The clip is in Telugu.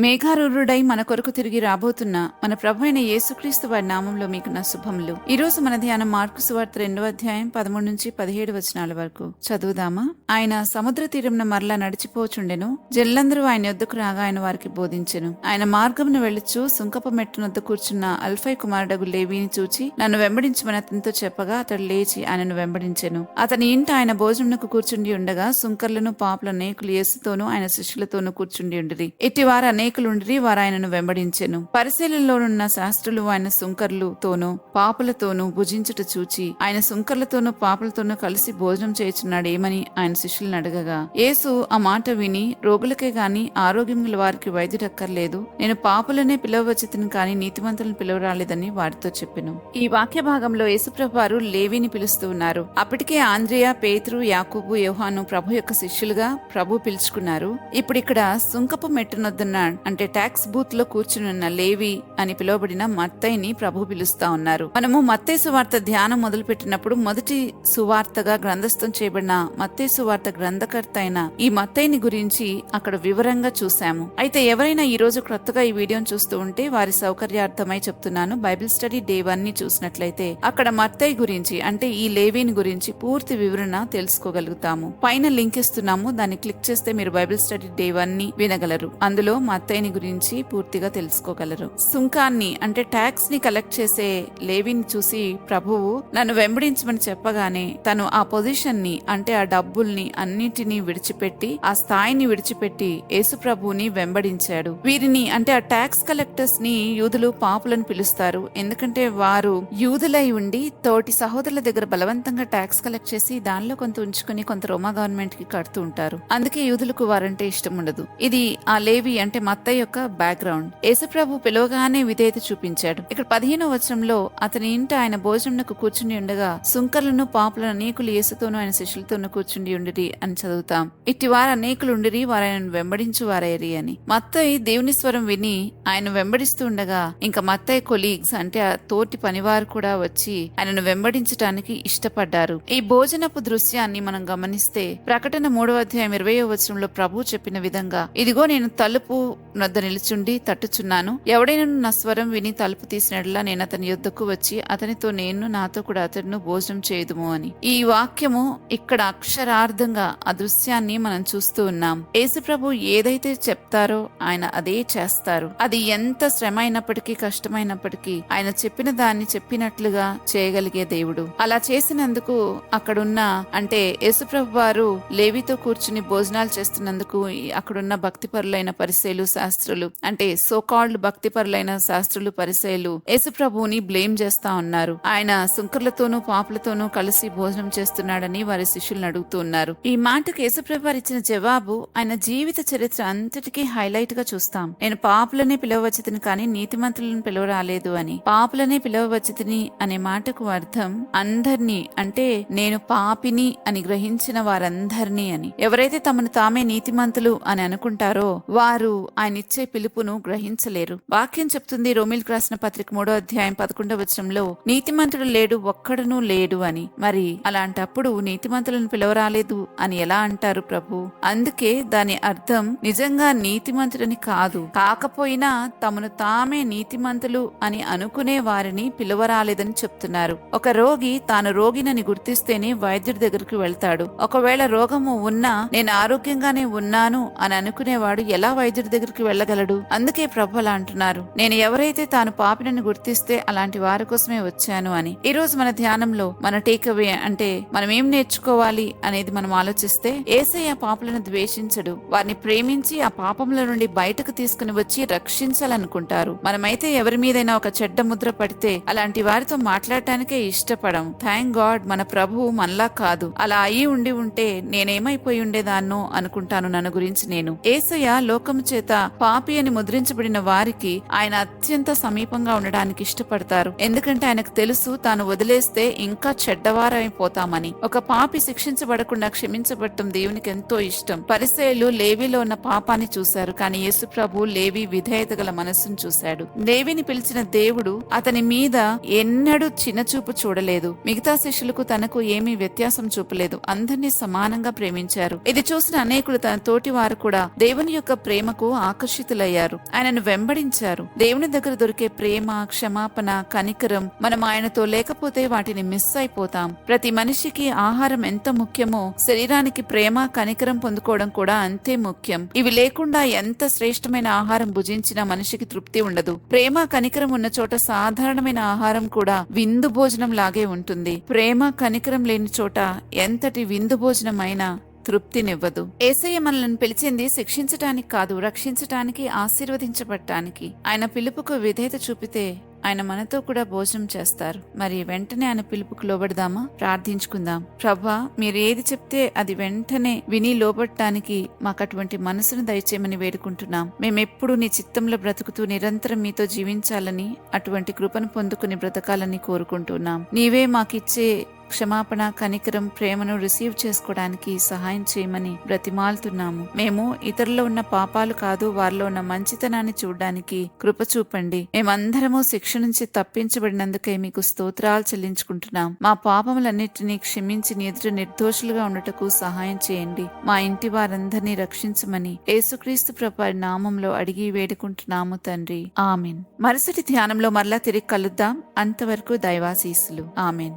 మేఘారూఢుడై మన కొరకు తిరిగి రాబోతున్న మన ప్రభు అయిన యేసుక్రీస్తు వారి నామంలో మీకు నా శుభములు. ఈ రోజు మన ధ్యానం మార్కు సువార్త 2వ అధ్యాయం 13 నుంచి 17 వచనాల వరకు చదువుదామా. ఆయన సముద్ర తీరంన మరలా నడిచిపోచుండెను. జనులందరూ ఆయన యొద్దకు రాగా ఆయన వారికి బోధించెను. ఆయన మార్గమును వెళ్ళుచు సుంకపు మెట్టునొద్ద కూర్చున్న అల్ఫై కుమారుడగు లేవీని చూచి నన్ను వెంబడించమని అతనితో చెప్పగా అతడు లేచి ఆయనను వెంబడించెను. అతని ఇంట ఆయన భోజనమునకు కూర్చుండి ఉండగా సుంకర్లను పాపుల అనేకులు యేసుతోనూ ఆయన శిష్యులతోనూ కూర్చుండి ఉండిరి. ఇట్టివారు అనేకులుండిరి. వారు ఆయనను వెంబడించెను. పరిశీలనలోనున్న శాస్త్రులు ఆయన సుంకర్లతోనూ పాపులతోనూ భుజించుట చూచి ఆయన సుంకర్లతోనూ పాపులతోనూ కలిసి భోజనం చేయుచున్నాడు ఏమని ఆయన శిష్యులను అడగగా, యేసు ఆ మాట విని, రోగులకే గాని ఆరోగ్యం గల వారికి వైద్యుడక్కర్లేదు, నేను పాపులనే పిలవవచ్చును కాని నీతిమంతులను పిలవరాలేదని వారితో చెప్పెను. ఈ వాక్య భాగంలో యేసుప్రభు వారు లేవీని పిలుస్తూ ఉన్నారు. అప్పటికే ఆంద్రియా, పేతురు, యాకోబు, యోహాను ప్రభు యొక్క శిష్యులుగా ప్రభు పిలుచుకున్నారు. ఇప్పుడు ఇక్కడ సుంకపు మెట్టునొద్దన్న అంటే ట్యాక్స్ బూత్ లో కూర్చునున్న లేవి అని పిలువబడిన మత్తయిని ప్రభు పిలుస్తా ఉన్నారు. మనము మత్తయి సువార్త ధ్యానం మొదలు పెట్టినప్పుడు మొదటి సువార్తగా గ్రంథస్థం చేయబడిన మత్తయి సువార్త గ్రంథకర్త అయిన ఈ మత్తయిని గురించి అక్కడ వివరంగా చూసాము. అయితే ఎవరైనా ఈ రోజు క్రొత్తగా ఈ వీడియోను చూస్తూ ఉంటే వారి సౌకర్యార్థమై చెప్తున్నాను. బైబిల్ స్టడీ డే 1 ని చూసినట్లయితే అక్కడ మత్తయి గురించి అంటే ఈ లేవీని గురించి పూర్తి వివరణ తెలుసుకోగలుగుతాము. పైన లింక్ ఇస్తున్నాము, దాన్ని క్లిక్ చేస్తే మీరు బైబిల్ స్టడీ డే 1 ని వినగలరు. అందులో మత్తయిని గురించి పూర్తిగా తెలుసుకోగలరు. సుంకాన్ని అంటే ట్యాక్స్ ని కలెక్ట్ చేసే లేవిని చూసి ప్రభువు నన్ను వెంబడించమని చెప్పగానే తను ఆ పొజిషన్ ని అంటే ఆ డబ్బుల్ని అన్నిటినీ విడిచిపెట్టి ఆ స్థాయిని విడిచిపెట్టి యేసు ప్రభువుని వెంబడించాడు. వీరిని అంటే ఆ ట్యాక్స్ కలెక్టర్స్ ని యూదులు పాపులను పిలుస్తారు. ఎందుకంటే వారు యూదులై ఉండి తోటి సహోదరుల దగ్గర బలవంతంగా ట్యాక్స్ కలెక్ట్ చేసి దానిలో కొంత ఉంచుకుని కొంత రోమా గవర్నమెంట్ కి కడుతూ ఉంటారు. అందుకే యూదులకు వారంటే ఇష్టం ఉండదు. ఇది ఆ లేవి అంటే మత్తయి యొక్క బ్యాక్గ్రౌండ్. యేసుప్రభు పిలవగానే విధేయత చూపించాడు. ఇక్కడ 15వ వచనంలో అతని ఇంట ఆయన భోజనమునకు కూర్చుని ఉండగా సుంకర్లను పాపులను అనేకులు యేసుతోనూ ఆయన శిష్యులతోనూ కూర్చుండి ఉండిరి అని చదువుతాం. ఇట్టి వారు అనేకులు ఉండిరి, వారు ఆయనను వెంబడించు వారైరి అని. మత్తయి దేవుని స్వరం విని ఆయన వెంబడిస్తూ ఉండగా ఇంకా మత్తయి కొలీగ్స్ అంటే ఆ తోటి పనివారు కూడా వచ్చి ఆయనను వెంబడించడానికి ఇష్టపడ్డారు. ఈ భోజనపు దృశ్యాన్ని మనం గమనిస్తే ప్రకటన 3వ అధ్యాయం 20వ వచనంలో ప్రభు చెప్పిన విధంగా, ఇదిగో నేను తలుపు నొద్ద నిలుచుండి తట్టుచున్నాను, ఎవడైనా నా స్వరం విని తలుపు తీసినట్లా నేను అతని యొద్దకు వచ్చి అతనితో నేను నాతో కూడా అతడును భోజనం చేయుదుము అని. ఈ వాక్యము ఇక్కడ అక్షరార్థంగా ఆ దృశ్యాన్ని మనం చూస్తూ ఉన్నాం. యేసుప్రభు ఏదైతే చెప్తారో ఆయన అదే చేస్తారు. అది ఎంత శ్రమ అయినప్పటికీ కష్టమైనప్పటికీ ఆయన చెప్పిన దాన్ని చెప్పినట్లుగా చేయగలిగే దేవుడు. అలా చేసినందుకు అక్కడున్న అంటే యేసుప్రభు వారు లేవితో కూర్చుని భోజనాలు చేస్తున్నందుకు అక్కడున్న భక్తిపరులైన పరిసయ్యులు, శాస్త్రులు అంటే సోకాల్డ్ భక్తిపరులైన శాస్త్రులు, పరిసయ్యులు యేసుప్రభువుని బ్లేమ్ చేస్తా ఉన్నారు. ఆయన సుంకర్లతోనూ పాపులతోనూ కలిసి భోజనం చేస్తున్నాడని వారి శిష్యులను అడుగుతూ ఉన్నారు. ఈ మాటకు యేసుప్రభు వారు ఇచ్చిన జవాబు ఆయన జీవిత చరిత్ర అంతటికీ హైలైట్ గా చూస్తాం. నేను పాపులనే పిలవవచ్చును కానీ నీతిమంతులను పిలవరాలేదు అని. పాపులనే పిలవవచ్చుని అనే మాటకు అర్థం అందర్నీ అంటే నేను పాపిని అని గ్రహించిన వారందరినీ అని. ఎవరైతే తమను తామే నీతిమంతులు అని అనుకుంటారో వారు ఆయన ఇచ్చే పిలుపును గ్రహించలేరు. వాక్యం చెప్తుంది రోమిల్కి రాసిన పత్రిక 3వ అధ్యాయం 11వ వచనంలో, నీతిమంతుడు లేడు, ఒక్కడునూ లేడు అని. మరి అలాంటప్పుడు నీతిమంతులను పిలవరాలేదు అని ఎలా అంటారు ప్రభు? అందుకే దాని అర్థం నిజంగా నీతిమంతుడని కాదు, కాకపోయినా తమను తామే నీతిమంతులు అని అనుకునే వారిని పిలవరాలేదని చెప్తున్నారు. ఒక రోగి తాను రోగినని గుర్తిస్తేనే వైద్యుడి దగ్గరికి వెళ్తాడు. ఒకవేళ రోగము ఉన్నా నేను ఆరోగ్యంగానే ఉన్నాను అని అనుకునేవాడు ఎలా వైద్యుడి దగ్గరికి వెళ్ళగలడు? అందుకే ప్రభు అలా అంటున్నారు, నేను ఎవరైతే తాను పాపినని గుర్తిస్తే అలాంటి వారి కోసమే వచ్చాను అని. ఈ రోజు మన ధ్యానంలో మన టేక్అవే అంటే మనం ఏం నేర్చుకోవాలి అనేది మనం ఆలోచిస్తే, యేసయ్య పాపులను ద్వేషించడు, వారిని ప్రేమించి ఆ పాపముల నుండి బయటకు తీసుకుని వచ్చి రక్షించాలనుకుంటారు. మనమైతే ఎవరి మీదైనా ఒక చెడ్డ ముద్ర పడితే అలాంటి వారితో మాట్లాడటానికే ఇష్టపడం. థ్యాంక్ గాడ్ మన ప్రభువు మనలా కాదు. అలా అయి ఉంటే నేనేమైపోయి ఉండేదాన్నో అనుకుంటాను నన్ను గురించి నేను. యేసయ్య లోకము చేత పాపి అని ముద్రించబడిన వారికి ఆయన అత్యంత సమీపంగా ఉండడానికి ఇష్టపడతారు. ఎందుకంటే ఆయనకు తెలుసు తాను వదిలేస్తే ఇంకా చెడ్డవారైపోతామని. ఒక పాపి శిక్షించబడకుండా క్షమించబడటం దేవునికి ఎంతో ఇష్టం. పరిసయ్యులు లేవిలో ఉన్న పాపాన్ని చూశారు, కానీ యేసు ప్రభు లేవి విధేయత గల మనస్సును చూశాడు. లేవిని పిలిచిన దేవుడు అతని మీద ఎన్నడూ చిన్నచూపు చూడలేదు. మిగతా శిష్యులకు తనకు ఏమీ వ్యత్యాసం చూపలేదు. అందరినీ సమానంగా ప్రేమించారు. ఇది చూసిన అనేకులు తన తోటి వారు కూడా దేవుని యొక్క ప్రేమకు ఆకర్షితులయ్యారు, ఆయనను వెంబడించారు. దేవుని దగ్గర దొరికే ప్రేమ, క్షమాపణ, కనికరం మనం ఆయనతో లేకపోతే వాటిని మిస్ అయిపోతాం. ప్రతి మనిషికి ఆహారం ఎంత ముఖ్యమో శరీరానికి ప్రేమ, కనికరం పొందుకోవడం కూడా అంతే ముఖ్యం. ఇవి లేకుండా ఎంత శ్రేష్టమైన ఆహారం భుజించినా మనిషికి తృప్తి ఉండదు. ప్రేమ, కనికరం ఉన్న చోట సాధారణమైన ఆహారం కూడా విందు భోజనం లాగే ఉంటుంది. ప్రేమ, కనికరం లేని చోట ఎంతటి విందు భోజనం అయినా తృప్తినివ్వదు. యేసయ్య మనల్ని పిలిచింది శిక్షించటానికి కాదు, రక్షించటానికి, ఆశీర్వదించబడటానికి. ఆయన పిలుపుకు విధేయత చూపితే ఆయన మనతో కూడా భోజనం చేస్తారు. మరి వెంటనే ఆయన పిలుపుకు లోబడదామా? ప్రార్థించుకుందాం. ప్రభా, మీరు ఏది చెప్తే అది వెంటనే విని లోబడటానికి మాకు అటువంటి మనసును దయచేయమని వేడుకుంటున్నాం. మేమెప్పుడు నీ చిత్తంలో బ్రతుకుతూ నిరంతరం మీతో జీవించాలని, అటువంటి కృపను పొందుకుని బ్రతకాలని కోరుకుంటున్నాం. నీవే మాకిచ్చే క్షమాపణ, కనికరం, ప్రేమను రిసీవ్ చేసుకోవడానికి సహాయం చేయమని బ్రతిమాలుతున్నాము. మేము ఇతరుల్లో ఉన్న పాపాలు కాదు, వారిలో ఉన్న మంచితనాన్ని చూడడానికి కృప చూపండి. మేమందరము శిక్ష నుంచి తప్పించబడినందుకే మీకు స్తోత్రాలు చెల్లించుకుంటున్నాం. మా పాపములన్నిటినీ క్షమించి నీ ఎదుట నిర్దోషులుగా ఉండటకు సహాయం చేయండి. మా ఇంటి వారందరినీ రక్షించమని యేసుక్రీస్తు ప్రభు నామంలో అడిగి వేడుకుంటున్నాము తండ్రి. ఆమెన్. మరుసటి ధ్యానంలో మరలా తిరిగి కలుద్దాం. అంతవరకు దైవాశీస్సులు. ఆమెన్.